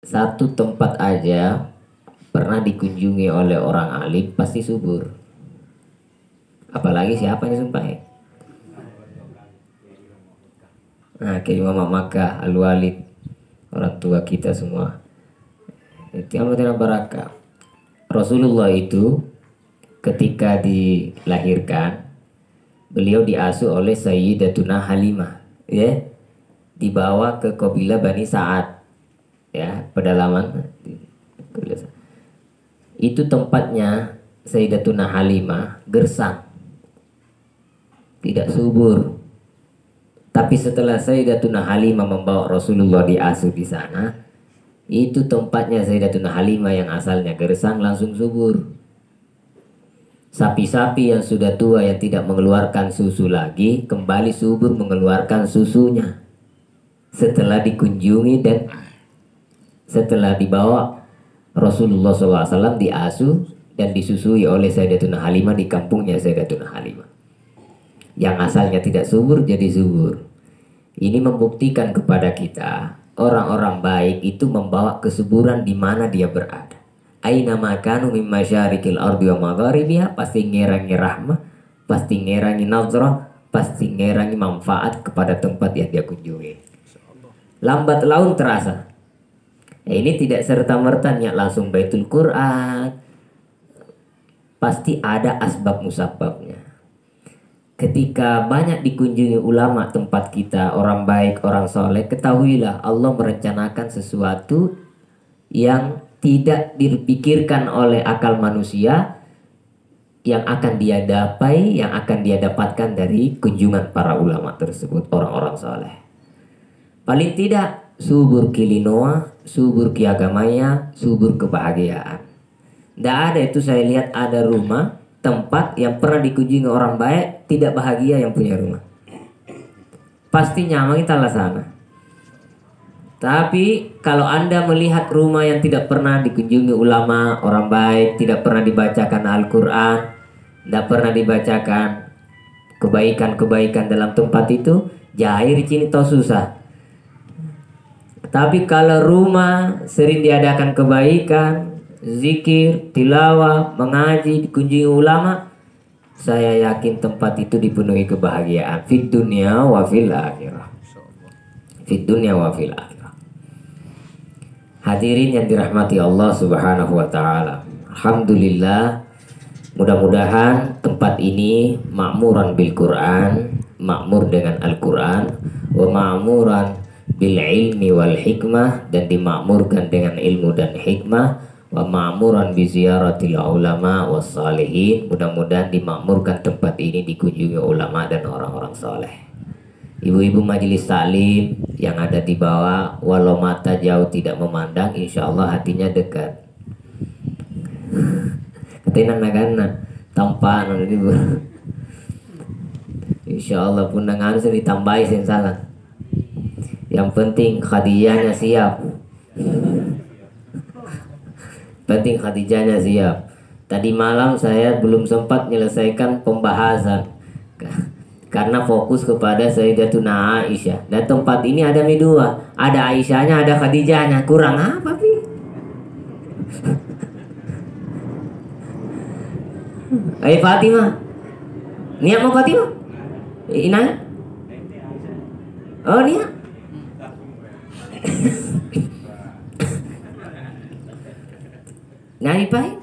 Satu tempat aja pernah dikunjungi oleh orang alim pasti subur. Apalagi siapa yang sumpah ya? Nah, kayak Imam Makkah, Al-Walid, orang tua kita semua. Itu yang penting barakah. Rasulullah itu ketika dilahirkan, beliau diasuh oleh Sayyidatuna Halimah, ya, dibawa ke kabilah Bani Sa'ad, ya, pedalaman. Itu tempatnya Sayyidatuna Halimah gersang, tidak subur. Tapi setelah Sayyidatuna Halimah membawa Rasulullah diasuh di sana, itu tempatnya Sayyidatuna Halimah yang asalnya gersang langsung subur. Sapi-sapi yang sudah tua yang tidak mengeluarkan susu lagi kembali subur mengeluarkan susunya setelah dikunjungi dan setelah dibawa Rasulullah SAW diasuh dan disusui oleh Sayyidatuna Halimah di kampungnya Sayyidatuna Halimah. Yang asalnya tidak subur jadi subur. Ini membuktikan kepada kita orang-orang baik itu membawa kesuburan di mana dia berada. Aina makanu min masyarikil ardi wa magharibiha, pasti ngerangi rahmah, pasti ngerangi nazrah, pasti ngerangi manfaat kepada tempat yang dia kunjungi. Lambat laun terasa. Ini tidak serta-merta niat langsung Baitul Quran. Pasti ada asbab musababnya. Ketika banyak dikunjungi ulama tempat kita, orang baik, orang soleh, ketahuilah Allah merencanakan sesuatu yang tidak dipikirkan oleh akal manusia, yang akan dia dapai, yang akan dia dapatkan dari kunjungan para ulama tersebut, orang-orang soleh. Paling tidak subur kilinoa, subur kiagamaya, subur kebahagiaan. Tidak ada itu saya lihat ada rumah, tempat yang pernah dikunjungi orang baik, tidak bahagia yang punya rumah. Pasti nyaman kita lah sana. Tapi kalau Anda melihat rumah yang tidak pernah dikunjungi ulama, orang baik, tidak pernah dibacakan Al-Quran, tidak pernah dibacakan kebaikan-kebaikan dalam tempat itu, jahir cini toh susah. Tapi kalau rumah sering diadakan kebaikan, zikir, tilawah, mengaji, dikunjungi ulama, saya yakin tempat itu dipenuhi kebahagiaan fid dunya wa fil akhirah. Fid dunya wa fil akhirah. Hadirin yang dirahmati Allah Subhanahu wa taala. Alhamdulillah, mudah-mudahan tempat ini makmuran bil Quran, makmur dengan Al-Quran, wa ma'muran bil ilmi wal hikmah, dan dimakmurkan dengan ilmu dan hikmah, wa ma'muran bi ziyaratil ulama was salihin. Mudah-mudahan dimakmurkan tempat ini dikunjungi ulama dan orang-orang soleh. Ibu-ibu majelis taklim yang ada di bawah, walau mata jauh tidak memandang, insya Allah hatinya dekat. Katanya nagana tanpa nanti insya Allah pun dengan harus ditambahi sen salah. Yang penting Khadijahnya siap. Penting Khadijahnya siap. Tadi malam saya belum sempat menyelesaikan pembahasan karena fokus kepada Sayyidatuna Aisyah. Dan tempat ini ada dua, ada Aisyahnya, ada Khadijahnya. Kurang apa sih? Ayo Fatimah. Niat mau Fatimah? Inang? Oh niat. Nani pai?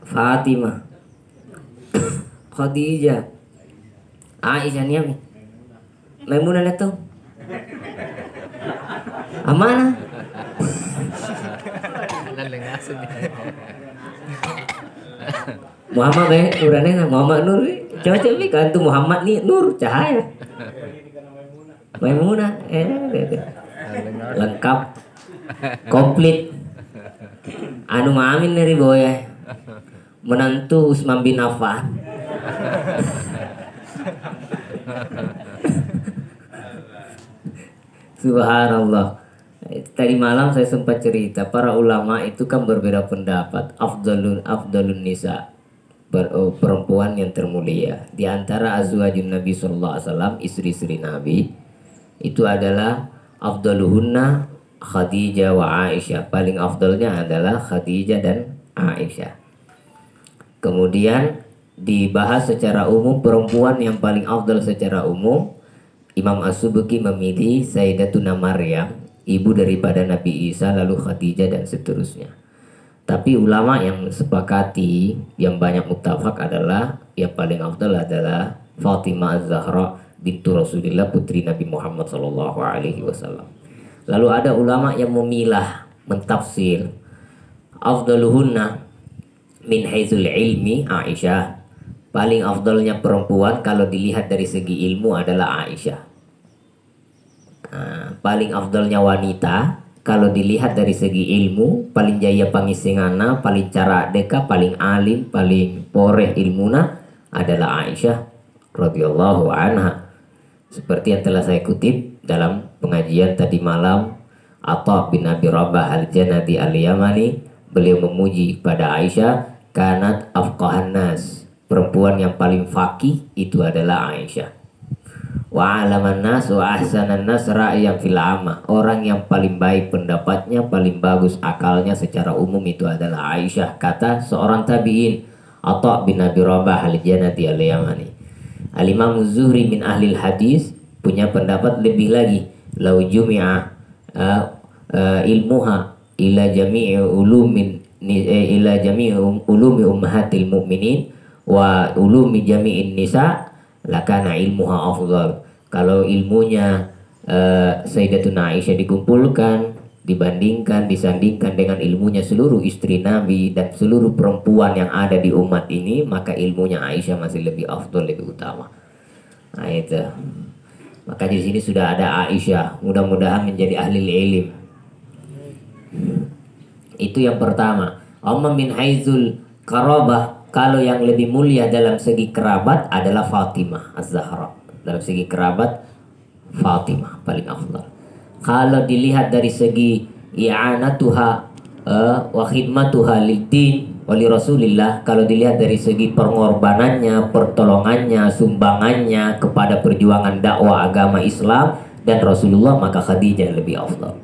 Fatimah, Khadijah, Aisyah niat nih. Maimunah itu. Amanah. Muhammad urangnya Muhammad Nur. Coba kan tuh Muhammad nih Nur cahaya. Maimunah lengkap komplit. Anu maamin dari boya menantu Utsman bin Affan. Subhanallah. Tadi malam saya sempat cerita para ulama itu kan berbeda pendapat. Afdalun nisa, perempuan yang termulia di antara azwajun Nabi sallallahu alaihi wasallam, istri-istri Nabi itu adalah afdaluhunna Khadijah wa Aisyah. Paling afdalnya adalah Khadijah dan Aisyah. Kemudian dibahas secara umum perempuan yang paling afdal secara umum. Imam As-Subki memilih Sayyidatuna Maryam, ibu daripada Nabi Isa, lalu Khadijah dan seterusnya. Tapi ulama yang sepakati, yang banyak muttafaq adalah yang paling afdal adalah Fatimah Az-Zahra bintu Rasulillah, putri Nabi Muhammad SAW. Lalu ada ulama yang memilah, mentafsir afdaluhunna min haitsul ilmi Aisyah. Paling afdalnya perempuan kalau dilihat dari segi ilmu adalah Aisyah. Paling afdalnya wanita kalau dilihat dari segi ilmu, paling jaya pangisingana, paling cara deka, paling alim, paling poreh ilmuna adalah Aisyah radhiyallahu anha. Seperti yang telah saya kutip dalam pengajian tadi malam, Atha bin Abi Rabah al-Janadi al-Yamani, beliau memuji pada Aisyah, kanat afqahan nas, perempuan yang paling faqih itu adalah Aisyah. Wa alaman nas wa ahsanan nas ra'yan fil amma, orang yang paling baik pendapatnya, paling bagus akalnya secara umum itu adalah Aisyah, kata seorang tabi'in Atha bin Abi Rabah al-Janadi al-Yamani. Al-Imam Zuhri min ahlil hadis punya pendapat lebih lagi, lau jumi'a ilmuha ila jami'i ulumi ummahatil mu'minin wa ulumi jami'in nisa lakana ilmuha afdal. Kalau ilmunya Sayyidatuna Aisyah dikumpulkan, dibandingkan, disandingkan dengan ilmunya seluruh istri Nabi dan seluruh perempuan yang ada di umat ini, maka ilmunya Aisyah masih lebih afdal, lebih utama. Nah itu. Maka di sini sudah ada Aisyah, mudah-mudahan menjadi ahli ilm. Itu yang pertama. Amma min haizul qarabah, kalau yang lebih mulia dalam segi kerabat adalah Fatimah Az-Zahra. Dalam segi kerabat Fatimah paling afdal. Kalau dilihat dari segi i'anatuha wa khidmatuha lid-din wa li Rasulillah, kalau dilihat dari segi pengorbanannya, pertolongannya, sumbangannya kepada perjuangan dakwah agama Islam dan Rasulullah, maka Khadijah lebih afdal.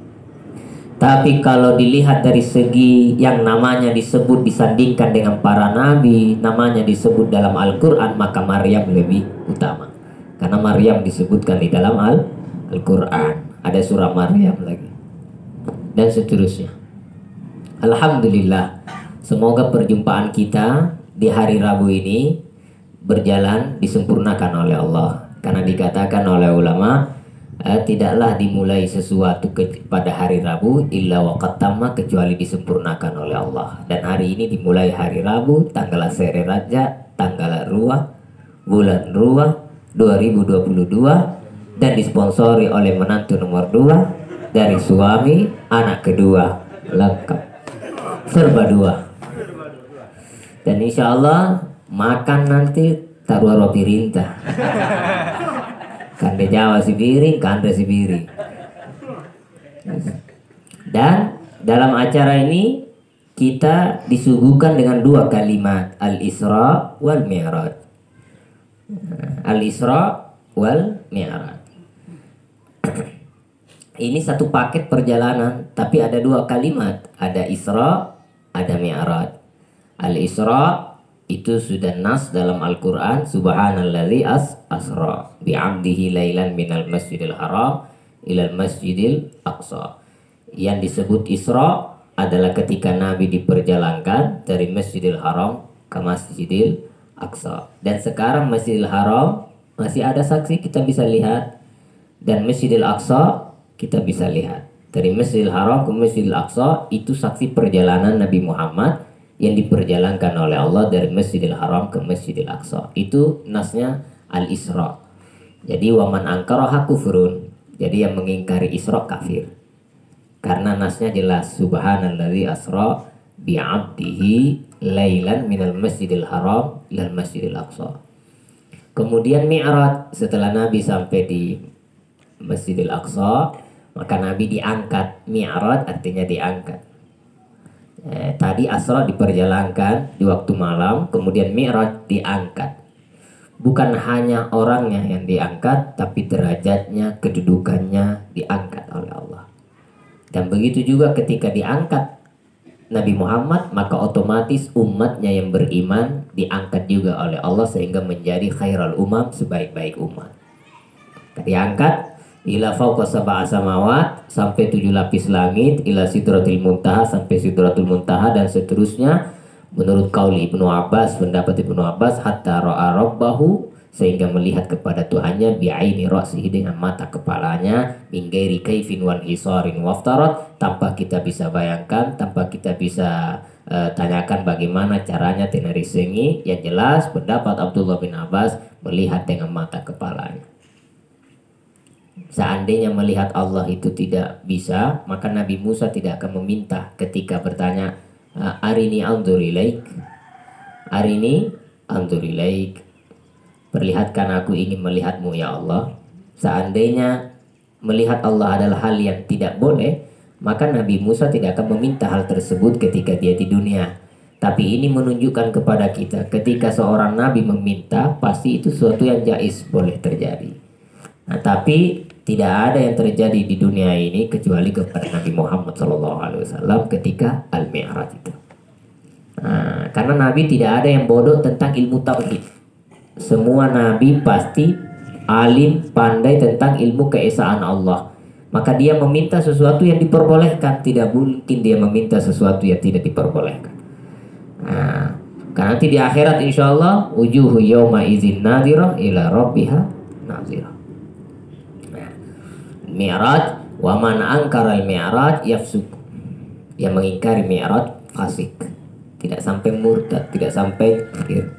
Tapi kalau dilihat dari segi yang namanya disebut disandingkan dengan para nabi, namanya disebut dalam Al-Quran, maka Maryam lebih utama. Karena Maryam disebutkan di dalam Al-Quran. Ada surah Maryam lagi. Dan seterusnya. Alhamdulillah. Semoga perjumpaan kita di hari Rabu ini berjalan disempurnakan oleh Allah. Karena dikatakan oleh ulama, tidaklah dimulai sesuatu pada hari Rabu illa waqad tamma, kecuali disempurnakan oleh Allah. Dan hari ini dimulai hari Rabu, tanggal Sere Raja, tanggal Ruah, bulan Ruah 2022, dan disponsori oleh menantu nomor 2 dari suami, anak kedua, lengkap serba 2. Dan insya Allah makan nanti taruh roti rintah. Kande Jawa si piring, kande si piring. Dan dalam acara ini kita disuguhkan dengan 2 kalimat, Al-Isra wal Mi'raj. Al-Isra wal Mi'raj. Ini satu paket perjalanan, tapi ada 2 kalimat, ada Isra, ada Mi'raj. Al-Isra itu sudah nas dalam Al-Quran, subhanalladzi asra bi'abdihi lailan minal masjidil haram ilal masjidil aqsa. Yang disebut Isra adalah ketika Nabi diperjalankan dari Masjidil Haram ke Masjidil Aqsa. Dan sekarang Masjidil Haram masih ada saksi, kita bisa lihat, dan Masjidil Aqsa kita bisa lihat. Dari Masjidil Haram ke Masjidil Aqsa itu saksi perjalanan Nabi Muhammad yang diperjalankan oleh Allah dari Masjidil Haram ke Masjidil Aqsa. Itu nasnya Al-Isra. Jadi waman angkaraha kufrun. Jadi yang mengingkari Isra kafir. Karena nasnya jelas, subhanalladzi asra bi'abdihi lailan minal masjidil haram ilal masjidil aqsa. Kemudian Mi'raj, setelah Nabi sampai di Masjidil Aqsa, maka Nabi diangkat. Mi'raj artinya diangkat. Tadi Asra diperjalankan di waktu malam, kemudian Mi'raj diangkat. Bukan hanya orangnya yang diangkat, tapi derajatnya, kedudukannya diangkat oleh Allah. Dan begitu juga ketika diangkat Nabi Muhammad, maka otomatis umatnya yang beriman diangkat juga oleh Allah sehingga menjadi khairul umam, sebaik-baik umat. Diangkat ila fauqa sab'a samawat, sampai 7 lapis langit, ila sidratil muntaha, sampai sidratul muntaha, dan seterusnya menurut qauli Ibnu Abbas, pendapat Ibnu Abbas, hatta ra'a rabbahu, sehingga melihat kepada Tuhannya bi'aini ra'sihi, dengan mata kepalanya, min ghairi kaifin wan hisarin waftarat, tanpa kita bisa bayangkan, tanpa kita bisa tanyakan bagaimana caranya tenerisengi. Yang jelas pendapat Abdullah bin Abbas, melihat dengan mata kepalanya. Seandainya melihat Allah itu tidak bisa, maka Nabi Musa tidak akan meminta ketika bertanya, arini anzur ilaik, arini anzur ilaik, perlihatkan aku, ingin melihatmu ya Allah. Seandainya melihat Allah adalah hal yang tidak boleh, maka Nabi Musa tidak akan meminta hal tersebut ketika dia di dunia. Tapi ini menunjukkan kepada kita, ketika seorang nabi meminta, pasti itu sesuatu yang jaiz, boleh terjadi. Nah, tapi tidak ada yang terjadi di dunia ini kecuali kepada Nabi Muhammad SAW ketika Al-Mi'raj itu. Nah, karena Nabi tidak ada yang bodoh tentang ilmu tauhid. Semua nabi pasti alim, pandai tentang ilmu keesaan Allah. Maka dia meminta sesuatu yang diperbolehkan. Tidak mungkin dia meminta sesuatu yang tidak diperbolehkan. Nah, karena nanti di akhirat insya Allah wujuhu yawma izin nadhirah ila rabbiha nadhirah. Nah, Mi'raj, wa man angkara al-mi'raj yafsuk. Yang mengingkari Mi'raj fasik. Tidak sampai murtad, tidak sampai kafir.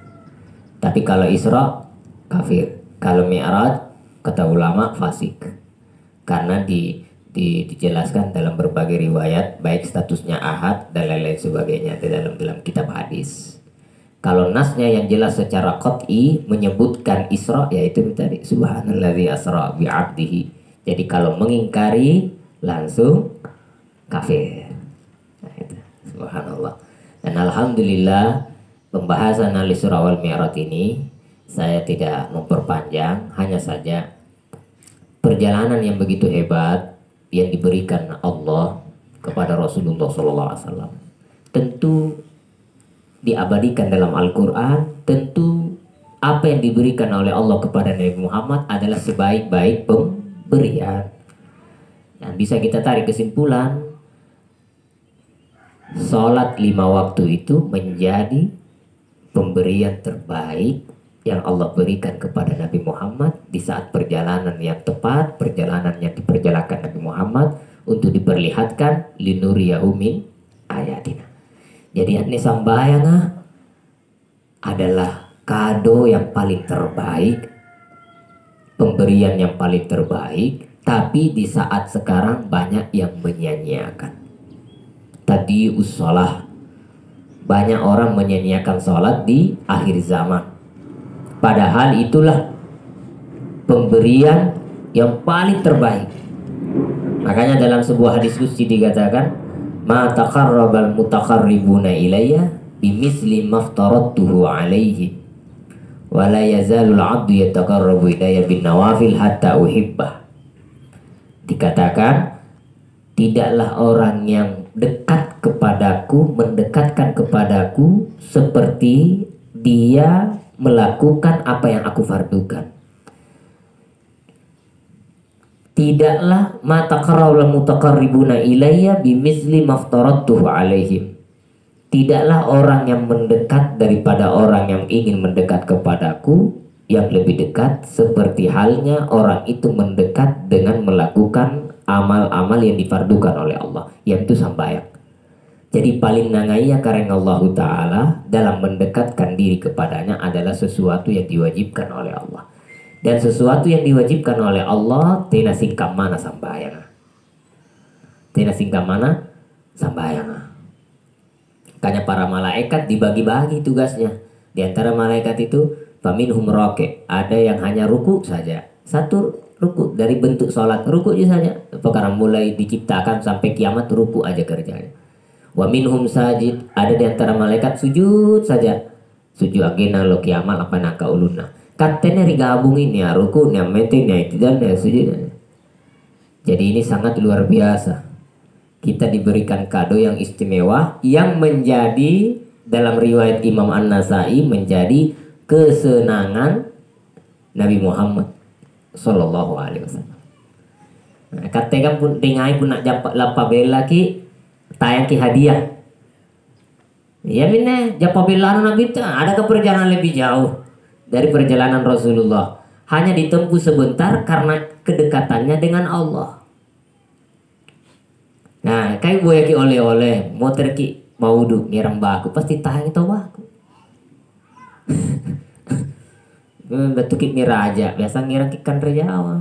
Tapi kalau Isra kafir, kalau Mi'raj kata ulama fasik. Karena dijelaskan dalam berbagai riwayat, baik statusnya ahad dan lain-lain sebagainya dalam kitab hadis. Kalau nasnya yang jelas secara qat'i menyebutkan Isra, yaitu tadi subhanalladzi asra bi'abdihi. Jadi kalau mengingkari langsung kafir. Nah, itu subhanallah. Dan alhamdulillah pembahasan al-Isra wal Mi'raj ini saya tidak memperpanjang, hanya saja perjalanan yang begitu hebat yang diberikan Allah kepada Rasulullah SAW tentu diabadikan dalam Al-Quran. Tentu apa yang diberikan oleh Allah kepada Nabi Muhammad adalah sebaik-baik pemberian. Dan bisa kita tarik kesimpulan, sholat 5 waktu itu menjadi pemberian terbaik yang Allah berikan kepada Nabi Muhammad di saat perjalanan yang tepat, perjalanan yang diperjalankan Nabi Muhammad untuk diperlihatkan linuriyahu min ayatina. Jadi ini sambayang adalah kado yang paling terbaik, pemberian yang paling terbaik. Tapi di saat sekarang banyak yang menyia-nyiakan. Tadi ussalah, banyak orang menyia-nyiakan sholat di akhir zaman. Padahal itulah pemberian yang paling terbaik. Makanya dalam sebuah hadis qudsi dikatakan, ma taqarrabal mutaqarribuna ilayya bimisli maftaradtuhu alaihi wa la yazalul 'abdu yataqarrabu ilayya bin nawafil hatta uhibbah. Dikatakan, tidaklah orang yang dekat kepadaku, mendekatkan kepadaku seperti dia melakukan apa yang aku fardukan. Tidaklah ma taqarrabal mutaqarribuna ilayya bimisli maftaradtuhu alaihim. Tidaklah orang yang mendekat daripada orang yang ingin mendekat kepadaku yang lebih dekat seperti halnya orang itu mendekat dengan melakukan amal-amal yang difardukan oleh Allah, yaitu sambayang. Jadi paling nangaya karena Allah Ta'ala dalam mendekatkan diri kepadanya adalah sesuatu yang diwajibkan oleh Allah. Dan sesuatu yang diwajibkan oleh Allah tina singkam mana sambayang. Tina singkam mana sambayang. Makanya para malaikat dibagi-bagi tugasnya. Di antara malaikat itu faminhum raqi, ada yang hanya ruku saja. Satu ruku, dari bentuk sholat ruku saja. Perkara mulai diciptakan sampai kiamat ruku aja kerjanya. Wa minhum sajid, ada di antara malaikat sujud saja. Sujud agena lo kiamat apa naka uluna. Katanya digabungin ya rukunya, metinnya, itu dan ya sujud. Jadi ini sangat luar biasa. kita diberikan kado yang istimewa yang menjadi dalam riwayat Imam An-Nasai menjadi kesenangan Nabi Muhammad Sallallahu Alaihi Wasallam. Nah, katakan pun dengai pun nak jumpa lapa bela ki tayang ki hadiah. Ya bine jumpa bela Nabi itu ada ke perjalanan lebih jauh dari perjalanan Rasulullah. Hanya ditempuh sebentar karena kedekatannya dengan Allah. Nah, kayak gue ki oleh-oleh mau terki mau duk ngiram baku pasti tahan itu baku. Betul ki miraja biasa ngiram ikan Jawa.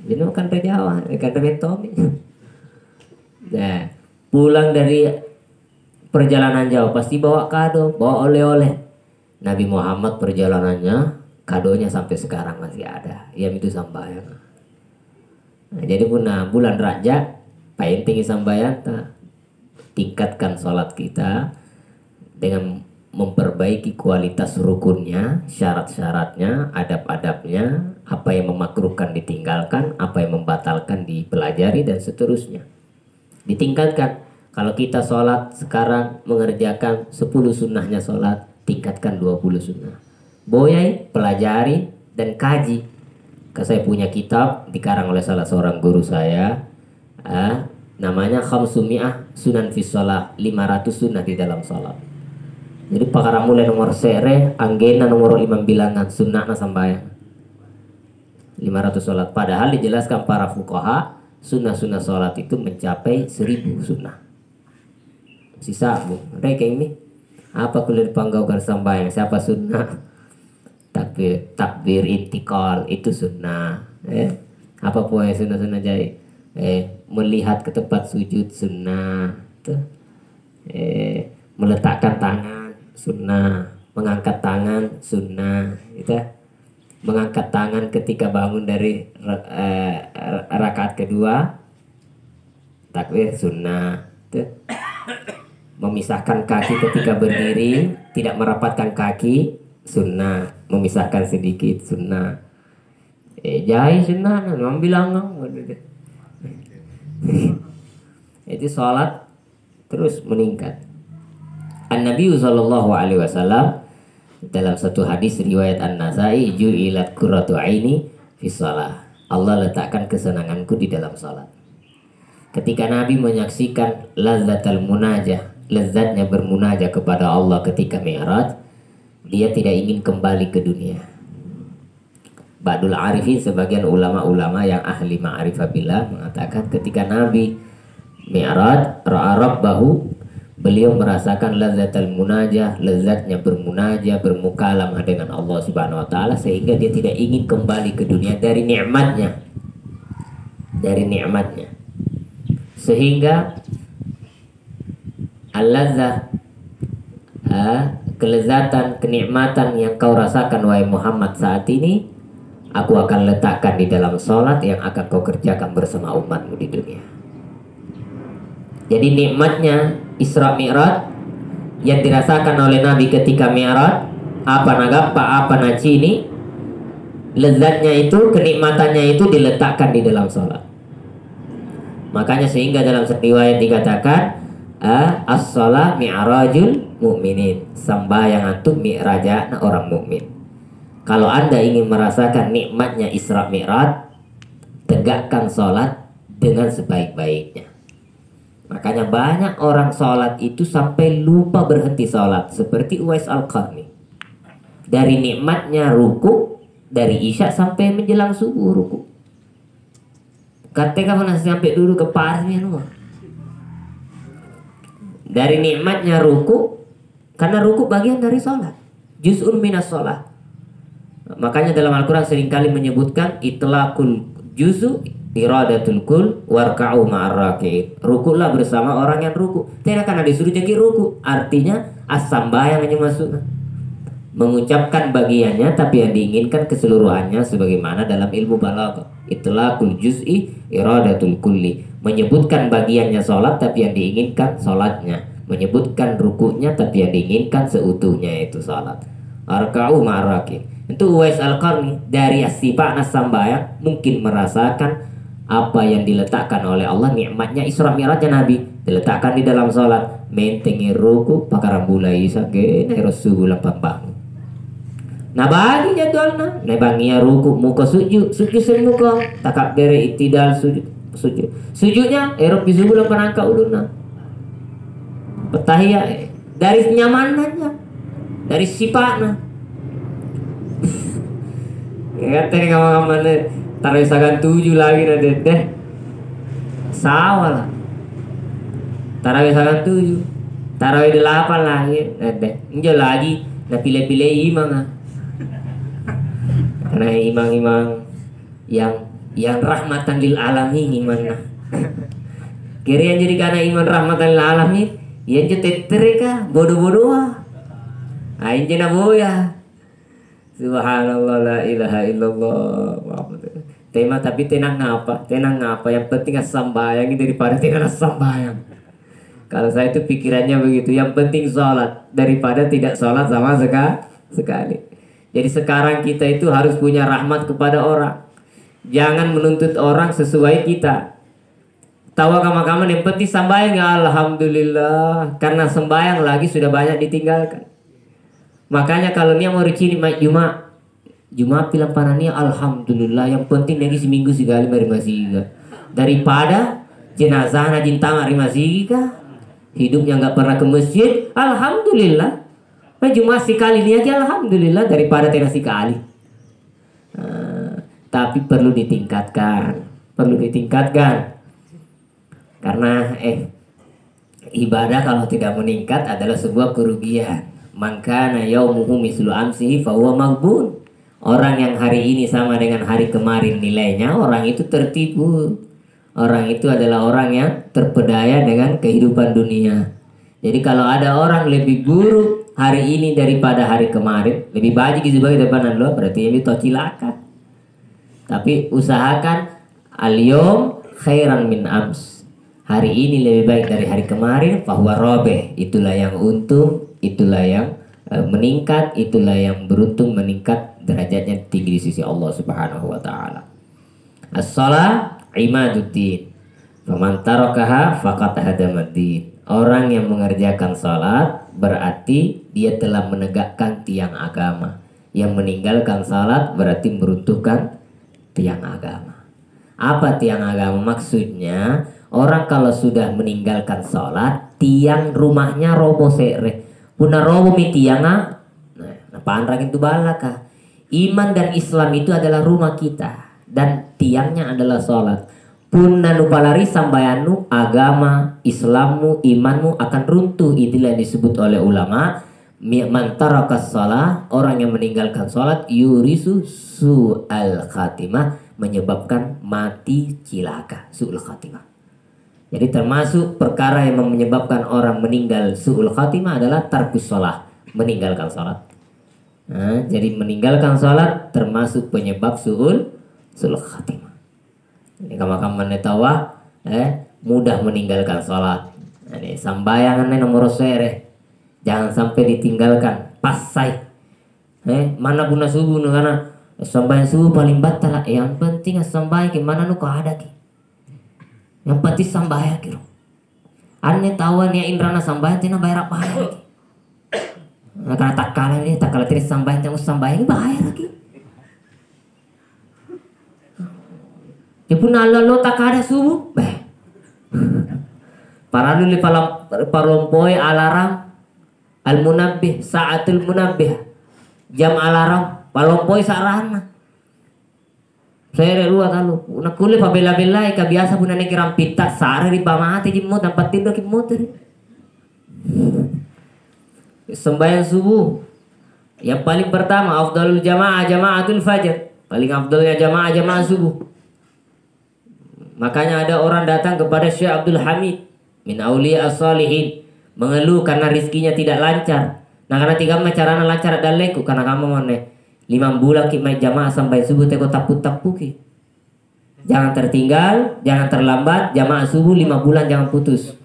Jadi ikan Jawa, ikan Tomi. Nah, pulang dari perjalanan jauh pasti bawa kado, bawa oleh-oleh. Nabi Muhammad perjalanannya kadonya sampai sekarang masih ada. Yang itu sambayang. Nah, jadi punah bulan Rajab tinggi sambayang tingkatkan sholat kita dengan memperbaiki kualitas rukunnya, syarat-syaratnya, adab-adabnya, apa yang memakruhkan ditinggalkan, apa yang membatalkan dipelajari dan seterusnya. Ditingkatkan. Kalau kita sholat sekarang mengerjakan 10 sunnahnya sholat, tingkatkan 20 sunnah. Boyai, pelajari, dan kaji. Saya punya kitab dikarang oleh salah seorang guru saya, namanya Khamsumi'ah Sunan fi Shalah, 500 sunnah di dalam sholat. Jadi pakara mulai nomor sere, anggena nomor 5 bilangan sunnah sambayang 500 sholat. Padahal dijelaskan para fuqaha sunnah-sunnah sholat itu mencapai 1000 sunnah. Sisa bu, mereka ini apa kuliah dipanggaukan sambayang siapa sunnah? Takbir intikal itu sunnah. Apa poin sunnah-sunnah jadi? Melihat ke tempat sujud sunnah. Meletakkan tangan sunnah. Mengangkat tangan sunnah. Gitu. Mengangkat tangan ketika bangun dari rakaat kedua takbir sunnah. Gitu. Memisahkan kaki ketika berdiri, tidak merapatkan kaki sunnah, memisahkan sedikit sunnah. Jahit sunnah, memang bilang itu sholat terus meningkat. An-Nabi sallallahu alaihi wasallam dalam satu hadis riwayat An-Nasai, ju'ilat qurratu aini fi shalah. Allah letakkan kesenanganku di dalam salat. Ketika Nabi menyaksikan lazzatul munajah, lezatnya bermunajah kepada Allah ketika Mi'raj, dia tidak ingin kembali ke dunia. Ba'dul Arifin, sebagian ulama-ulama yang ahli ma'rifah billah mengatakan ketika Nabi Mi'raj ra'a rabbahu, beliau merasakan lazzatul munajah, lezatnya bermunajah, bermukalamah dengan Allah Subhanahu wa taala, sehingga dia tidak ingin kembali ke dunia dari nikmatnya. Dari nikmatnya. Sehingga al-lazzah, kelezatan, kenikmatan yang kau rasakan wahai Muhammad saat ini, aku akan letakkan di dalam sholat yang akan kau kerjakan bersama umatmu di dunia. Jadi nikmatnya Isra Mi'raj yang dirasakan oleh Nabi ketika Mi'raj, apa nagapa, apa nacini, lezatnya itu, kenikmatannya itu diletakkan di dalam sholat. Makanya sehingga dalam riwayat dikatakan as-shalah mi'rajul mu'minin, sembahyang itu mi'rajana orang mukmin. Kalau Anda ingin merasakan nikmatnya Isra Mi'raj, tegakkan sholat dengan sebaik-baiknya. Makanya banyak orang sholat itu sampai lupa berhenti sholat, seperti Uwais Al-Qarni. Dari nikmatnya ruku, dari Isya sampai menjelang subuh ruku. Ketika mana sampai dulu ke parsnya semua. Dari nikmatnya ruku, karena ruku bagian dari sholat, juz'un minas sholat. Makanya dalam Al-Quran seringkali menyebutkan itlaqul juzu iradatul kul warka'u ma'arraki'in. Rukulah bersama orang yang ruku. Tidak karena disuruh jadi ruku, artinya as-sambayang hanya masuk, mengucapkan bagiannya tapi yang diinginkan keseluruhannya, sebagaimana dalam ilmu balaghah itlaqul juz'i iradatul kulli, menyebutkan bagiannya sholat tapi yang diinginkan sholatnya, menyebutkan rukunya tapi yang diinginkan seutuhnya itu sholat. Arka'u ma'arraki'in. Itu Uwais Al-Qarni dari as-sifat as-sambayang mungkin merasakan apa yang diletakkan oleh Allah, nikmatnya Isra Mi'rajnya Nabi diletakkan di dalam sholat. Mentengi ruku pakar mulai sage Rasulullah pambang. Nah bagi jadwalna, nah bangia ruku muka sujud semuka takak bere itidal sujudnya erok bisubul penangka uluna petahiyah dari nyamanannya, dari sifatnya. Ya tadi kamu taruh sagan 7 lagi nanti deh sawah lah. Taruh sagan 7, taruh 8 lagi deh enggak lagi nah pilih-pilih imam lah. Karena imam-imam yang rahmatan lil alamin iman. Kira yang jadi karena iman rahmatan lil alamin yang jetetere ka bodoh-bodoh aing cenah boya. Subhanallah la ilaha illallah. Tema tapi tenang ngapa yang penting sambayang daripada tidak sambayang. Kalau saya itu pikirannya begitu, yang penting sholat daripada tidak sholat sama sekali. Jadi sekarang kita itu harus punya rahmat kepada orang. Jangan menuntut orang sesuai kita. Tawa kama-kama yang penting sambayang ya alhamdulillah. Karena sembayang lagi sudah banyak ditinggalkan. Makanya kalau dia mau ricini Jumat bilang panania alhamdulillah, yang penting lagi seminggu sekali mari masih daripada jenazah najin tangan masih hidupnya nggak pernah ke masjid. Alhamdulillah cuma sekali ini aja alhamdulillah daripada tidak sekali. Tapi perlu ditingkatkan karena ibadah kalau tidak meningkat adalah sebuah kerugian. Maka yaumuhu mislu amsihi fahuwa maghbun. Orang yang hari ini sama dengan hari kemarin nilainya, orang itu tertipu. Orang itu adalah orang yang terpedaya dengan kehidupan dunia. Jadi kalau ada orang lebih buruk hari ini daripada hari kemarin, lebih baik sebagai depan Allah, berarti ini cilaka. Tapi usahakan al-yawm khairan min ams. Hari ini lebih baik dari hari kemarin, fahuwa robeh. Itulah yang untung, itulah yang meningkat, itulah yang beruntung meningkat derajatnya tinggi di sisi Allah Subhanahu wa taala. As-shalah imaduddin. Faman tarakaha faqad hadamaddin. Orang yang mengerjakan salat berarti dia telah menegakkan tiang agama. Yang meninggalkan salat berarti meruntuhkan tiang agama. Apa tiang agama? Maksudnya orang kalau sudah meninggalkan salat, tiang rumahnya roboh sere. Puna roboh mi tianga. Nah, panrang itu balaka. Iman dan Islam itu adalah rumah kita dan tiangnya adalah salat. Punna nupalari sambayanu agama Islammu, imanmu akan runtuh. Itulah yang disebut oleh ulama man tarakas shalah, orang yang meninggalkan salat yurisu su'al khatimah, menyebabkan mati cilaka, su'ul khatimah. Jadi termasuk perkara yang menyebabkan orang meninggal su'ul khatimah adalah tarkus shalah, meninggalkan salat. Nah, jadi meninggalkan salat termasuk penyebab su'ul khatimah. Ini kamu tawa mudah meninggalkan sholat. Ini sambayangannya nomor sere, jangan sampai ditinggalkan pasai. Mana guna subuh karena sambayang subuh paling batal. Yang penting sambayang gimana nu kau ada ki. Yang penting sambayang kiro. Aneh tawa nih indrana sambayang tina bayar apa lagi. Nah, karena tak kalah tiri sambayang jangan sambayang bayar lagi. Ya pun Allah tak ada subuh. Para dulu palompoy alarm al-munabbih saatul munabbih. Jam alarm palompoy sarana. Saya luar kalau nak kulit pabela-bela ika biasa pun ane kiram pita sare di pamati di mut tempat tidur di motor. Sembahyang subuh. Yang paling pertama afdalul jamaatul fajr. Paling afdalnya jamaah subuh. Makanya ada orang datang kepada Syekh Abdul Hamid min auliya as-salihin mengeluh karena rizkinya tidak lancar. Nah karena tiga carana lancar dan leku karena kamu mone 5 bulan ki mai jamaah sampai subuh teko tapu-tapuki. Jangan tertinggal, jangan terlambat, jamaah subuh 5 bulan jangan putus.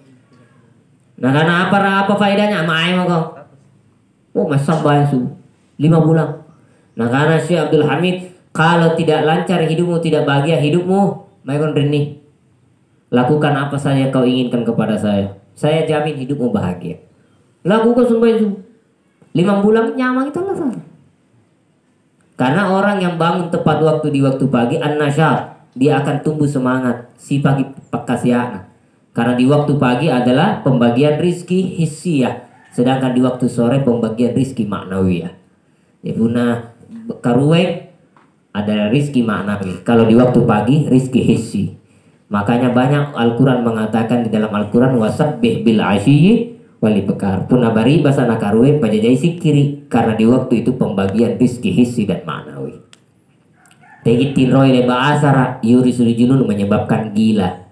Nah karena apa faedahnya? Maai mau kau. Oh mas sampai subuh 5 bulan. Nah karena Syekh Abdul Hamid, kalau tidak lancar hidupmu, tidak bahagia hidupmu, Maikon rini, lakukan apa saja yang kau inginkan kepada saya jamin hidupmu bahagia. Lakukan sampai itu 5 bulan nyaman itu lah. Karena orang yang bangun tepat waktu di waktu pagi an-nasyat, dia akan tumbuh semangat si pagi pakasiana. Karena di waktu pagi adalah pembagian rizki hissiyah, sedangkan di waktu sore pembagian rizki maknawiyah. Ya guna karuwe adalah rizki maknawi. Kalau di waktu pagi rizki hissi. Makanya banyak Al-Quran mengatakan di dalam Al-Quran wasabbih bil asyiyi wali bekar pun abari bahasa nakarwe pajajai sikiri, karena di waktu itu pembagian rizki hissi dan maknawi. Tegitin roy leba asara yuri suri junun menyebabkan gila.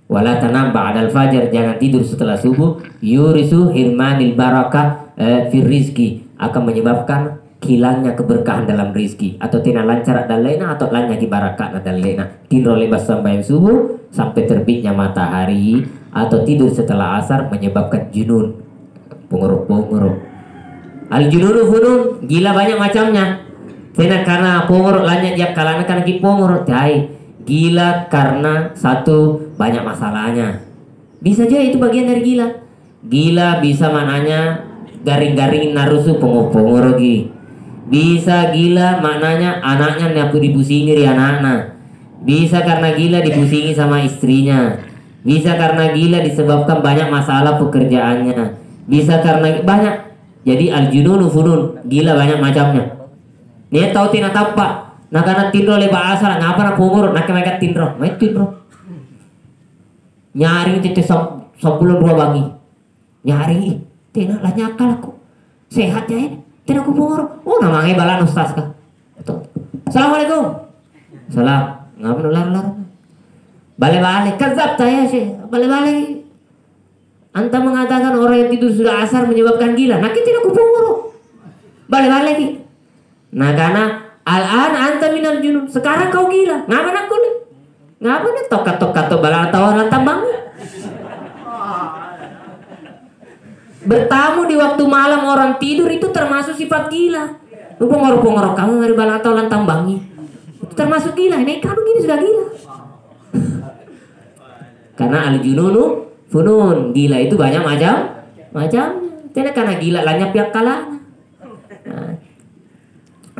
Wala tanam ba'dal fajar, jangan tidur setelah subuh. Yurisu hirmanil barakah fir rizki, akan menyebabkan hilangnya keberkahan dalam rizki. Atau tina lancar dan lainnya, atau lanya kibarakat dan lainnya. Tinro lebas sampai subuh sampai terbitnya matahari, atau tidur setelah asar menyebabkan junun, penguruk-penguruk. Al jununu funun, gila banyak macamnya. Tina karena penguruk lanya tiap kalana karena penguruk jai. Gila karena satu banyak masalahnya. Bisa aja itu bagian dari gila. Gila bisa maknanya garing-garingin narusu penguruk lagi. Bisa gila maknanya anaknya nyapu dipusingi di anak-anak. Bisa karena gila dipusingi sama istrinya. Bisa karena gila disebabkan banyak masalah pekerjaannya. Bisa karena banyak. Jadi al-jununu funun, gila banyak macamnya. Nih tahu tina tapak. Nah karena tindro leba asal ngapa nak punggur nak mereka tindro, main tindro. Nyari tete sebulan 2 bangi. Nyari tina lah nyakal aku. Sehat ya ini. Tina aku punggur. Oh namanya balan ustaz kah. Assalamualaikum. Salam. Ngapa nular-lar. Balik-balik kezab saya sih. Balik-balik. Anta mengatakan orang yang tidur sudah asar menyebabkan gila. Nah kita aku punggur. Balik-balik. Nah karena al-an anta minal junun, sekarang kau gila. Ngapa nak kulit? Ngapa nih tokat-tokat balang tawaran tambang? Bertamu di waktu malam orang tidur itu termasuk sifat gila. Lu pengorok-pengorok kamu dari balang tawaran tambangi. Itu termasuk gila. Ini kamu gini sudah gila. Karena al-jununu funun, gila itu banyak macam. Tidak karena gila lanya pihak kalah. Nah,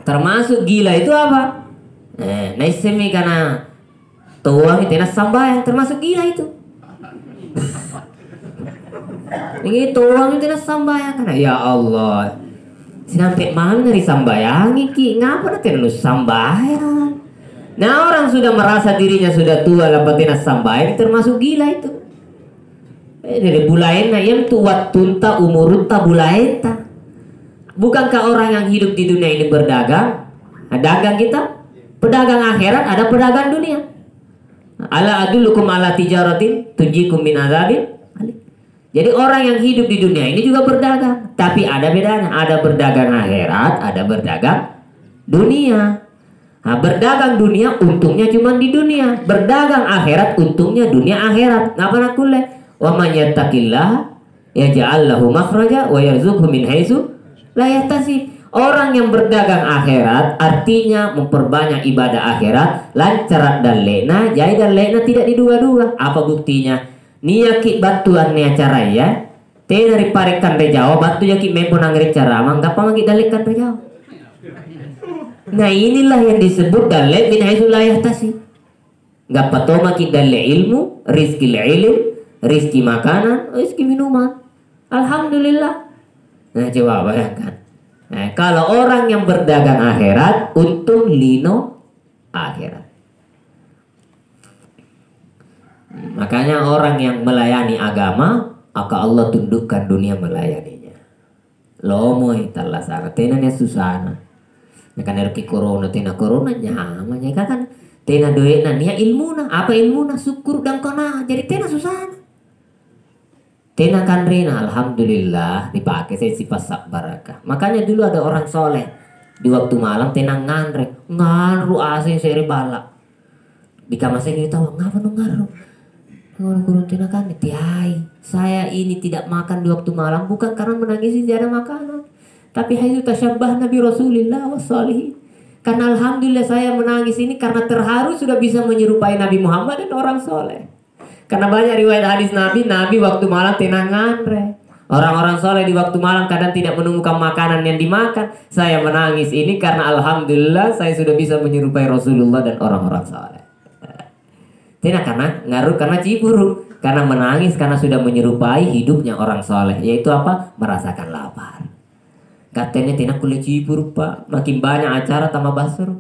termasuk gila itu apa? Naisemi karena tuang itu sambayang, termasuk gila itu. Ini tuang itu sambayang karena ya Allah. Sinampe mana dari sambayang iki? Ngapa nanti nus sambayang? Nah orang sudah merasa dirinya sudah tua lapatina sambayang termasuk gila itu. Dari bulaena yang tua tunta umurunta bulaeta. Bukankah orang yang hidup di dunia ini berdagang? Nah, dagang kita, pedagang akhirat, ada pedagang dunia. Ala adullukum ala tijaratin tujikum min adzabin. Jadi orang yang hidup di dunia ini juga berdagang, tapi ada bedanya. Ada berdagang akhirat, ada berdagang dunia. Nah, berdagang dunia untungnya cuma di dunia. Berdagang akhirat untungnya dunia akhirat. Ngapa nak kulle? Wa man yattaqillah yaj'al lahu makhraja wa yarzuqhu min haitsu la yahtasib. Orang yang berdagang akhirat artinya memperbanyak ibadah akhirat, lancar dan lena, jai dan lena tidak diduga-duga. Apa buktinya? Nia ki batuan nia cara ya. Te dari parekan rejawa batu ya ki mempo nangri cara manggapa magi dalekan rejawa. Nah inilah yang disebut dalek min haitsu la yahtasib. Gapa to maki dalek ilmu, rizki ilm, rizki makanan, rizki minuman. Alhamdulillah. Nah coba bayangkan. Nah, kalau orang yang berdagang akhirat, untung lino akhirat. Makanya orang yang melayani agama, maka Allah tundukkan dunia melayaninya. Lomoy talah sangat tenanya susana. Ya kan dari corona tena corona nyaman ya kan tena doena nia ilmuna apa ilmuna syukur dan kona jadi tena susana. Tena kan rena alhamdulillah dipakai saya sifat barakah. Makanya dulu ada orang soleh di waktu malam tena nganru asing seri balak di kamar saya kita ngapa ngaru guru tena kan tiai saya ini tidak makan di waktu malam bukan karena menangisi tidak ada makanan tapi hayu tasyabbah Nabi Rasulillah wassalihin Karena alhamdulillah saya menangis ini karena terharu sudah bisa menyerupai Nabi Muhammad dan orang soleh. Karena banyak riwayat hadis Nabi waktu malam tenang ngandre. Orang-orang soleh di waktu malam kadang tidak menemukan makanan yang dimakan. Saya menangis ini karena alhamdulillah saya sudah bisa menyerupai Rasulullah dan orang-orang soleh. Tidak karena ngaruh, karena ciburu, karena menangis, karena sudah menyerupai hidupnya orang soleh. Yaitu apa? Merasakan lapar. Katanya tidak kulit ciburu pak, makin banyak acara tambah basur.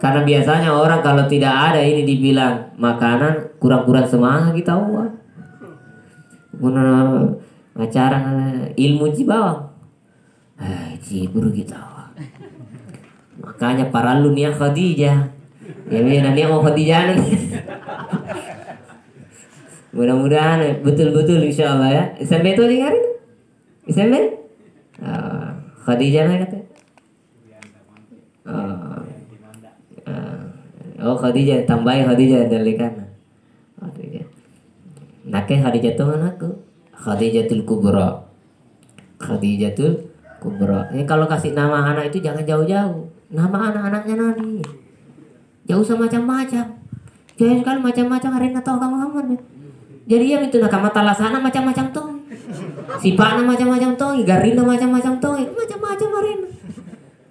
Karena biasanya orang kalau tidak ada ini dibilang makanan kurang-kurang semangat kita uang. Guna acara ilmu cibawang. Ciburu kita. Makanya para lu nih Khadijah. Ya nih mau Khadijah nih. Mudah-mudahan betul-betul insya Allah ya. SMP itu hari ini? SMP? Khadijah kata. Oh Khadijah, tambahin Khadijah dari kana. Khadijah. Nake Khadijah itu anakku. Khadijatul Kubra. Khadijatul Kubra. Ini kalau kasih nama anak itu jangan jauh-jauh. Nama anak-anaknya Nabi. Jauh usah macam-macam. Jangan sekali macam-macam hari ini tahu kamu. Jadi ya itu nak mata lasana macam-macam tuh. Sipana macam-macam tuh, Garinda macam-macam tuh, macam-macam hari ini.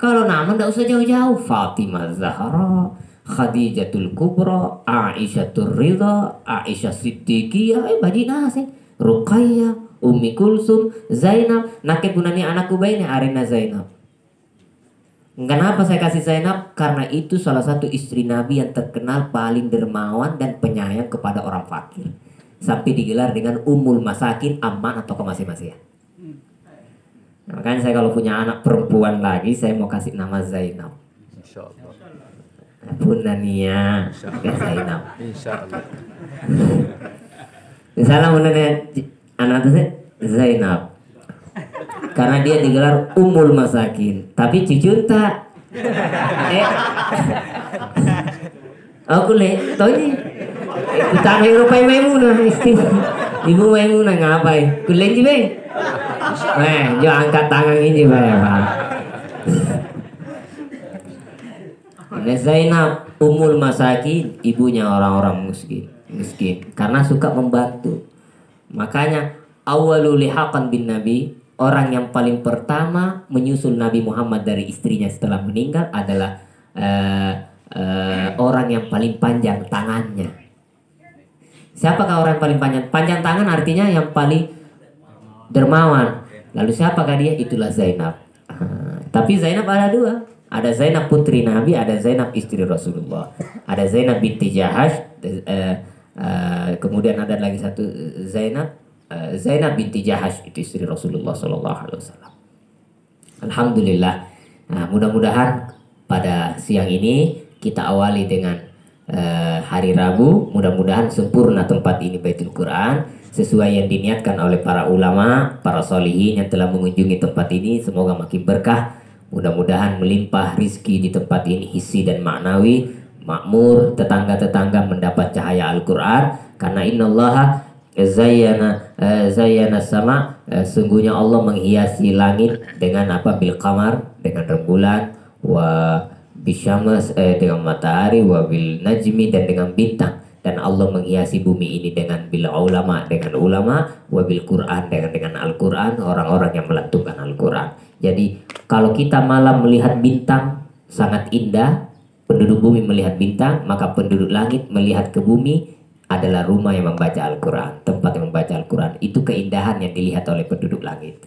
Kalau nama ndak usah jauh-jauh. Fatimah Zahra, Khadijatul Kubra, Aisyatul Ridha, Aisyah Siddiqiyah, baji nasi, Ruqayyah, Ummi Kulsum, Zainab. Nake gunani anakku bayi Arina Zainab. Kenapa saya kasih Zainab? Karena itu salah satu istri Nabi yang terkenal paling dermawan dan penyayang kepada orang fakir. Sampai digelar dengan Ummul Masakin, aman atau masih-masih ya. Nah, makanya saya kalau punya anak perempuan lagi, saya mau kasih nama Zainab. Insyaallah. Punania Zainab. Insyaallah. Misalnya menanya anak itu Zainab. Karena dia digelar Ummul Masakin, tapi cucu tak. Aku tahu ini. Utang Eropa Maimunah istri. Ibu Maimunah ngapain? Kulen sih, jangan angkat tangan ini, Pak. Zainab Ummul Masakin, ibunya orang-orang miskin karena suka membantu. Makanya awalul lihaqan bin Nabi, orang yang paling pertama menyusul Nabi Muhammad dari istrinya setelah meninggal adalah orang yang paling panjang tangannya. Siapakah orang yang paling panjang? Panjang tangan artinya yang paling dermawan. Lalu siapakah dia? Itulah Zainab. Tapi Zainab ada dua. Ada Zainab putri Nabi, ada Zainab istri Rasulullah. Ada Zainab binti Jahash, kemudian ada lagi satu Zainab binti Jahash, itu istri Rasulullah SAW. Alhamdulillah. Nah, mudah-mudahan pada siang ini kita awali dengan hari Rabu. Mudah-mudahan sempurna tempat ini Baitul Quran sesuai yang diniatkan oleh para ulama, para solihin yang telah mengunjungi tempat ini. Semoga makin berkah. Mudah-mudahan melimpah rizki di tempat ini, hissi dan maknawi, makmur, tetangga-tetangga mendapat cahaya Al-Quran. Karena innallaha zayyana sama, sungguhnya Allah menghiasi langit dengan apa? Bil qamar, dengan rembulan, wa bisyams, dengan matahari, wa bil najmi, dan dengan bintang. Dan Allah menghiasi bumi ini dengan bil ulama, dengan ulama, wa bil Quran, dengan Al-Quran, orang-orang yang melantunkan Al-Quran. Jadi kalau kita malam melihat bintang sangat indah, penduduk bumi melihat bintang, maka penduduk langit melihat ke bumi adalah rumah yang membaca Al-Quran, tempat yang membaca Al-Quran. Itu keindahan yang dilihat oleh penduduk langit.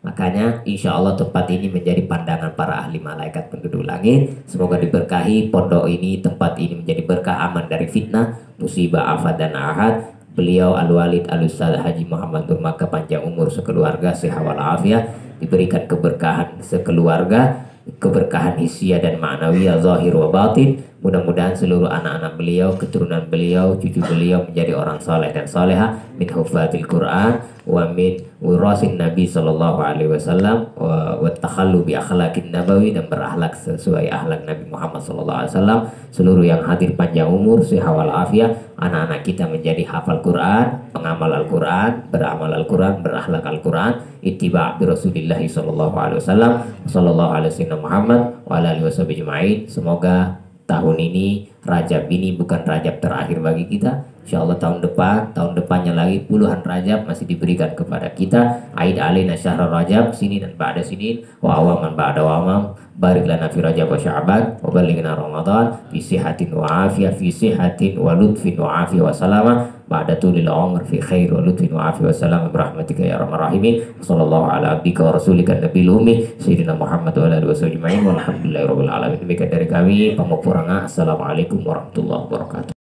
Makanya insya Allah tempat ini menjadi pandangan para ahli malaikat penduduk langit. Semoga diberkahi pondok ini, tempat ini menjadi berkah, aman dari fitnah, musibah, afat dan ahad. Beliau Al-Walid Al-Ustaz Haji Muhammad Nur Maka panjang umur sekeluarga, sehat walafiat, diberikan keberkahan sekeluarga, keberkahan hisia dan ma'nawiyah zahir wa batin. Mudah-mudahan seluruh anak-anak beliau, keturunan beliau, cucu beliau menjadi orang soleh dan soleha, min huffatil Quran wa min wirasin Nabi sallallahu alaihi wasallam wa takhallu bi akhlaqin nabawi, dan berakhlak sesuai akhlak Nabi Muhammad sallallahu alaihi wasallam. Seluruh yang hadir panjang umur, sehat walafiat. anak-anak kita menjadi hafal Quran, pengamal Al-Quran, beramal Al-Quran, berakhlak Al-Quran, ittiba' bi Rasulillahi sallallahu alaihi wasallam, sallallahu alaihi wasallam Muhammad wa ala alihi wasallam. Semoga tahun ini, Rajab ini bukan Rajab terakhir bagi kita. Insya Allah tahun depan, tahun depannya lagi puluhan Rajab masih diberikan kepada kita. Aid alaina syahrul Rajab sini dan ba'da sinin wa awaman ba'da awam. Barik lana fi Rajab wa Sya'ban wa balighna Ramadan fi sihatin wa afiyah, fi sihatin wa lutfin wa afiyah wa salama ba'da tulil umr fi khair wa lutfin wa afiyah wa salama birahmatika ya arhamar rahimin. Sallallahu ala abdika wa rasulika nabiyil ummi sayyidina Muhammad wa ala alihi wasallam walhamdulillahi rabbil alamin. Demikian dari kami Pamupuranga. Assalamualaikum warahmatullahi wabarakatuh.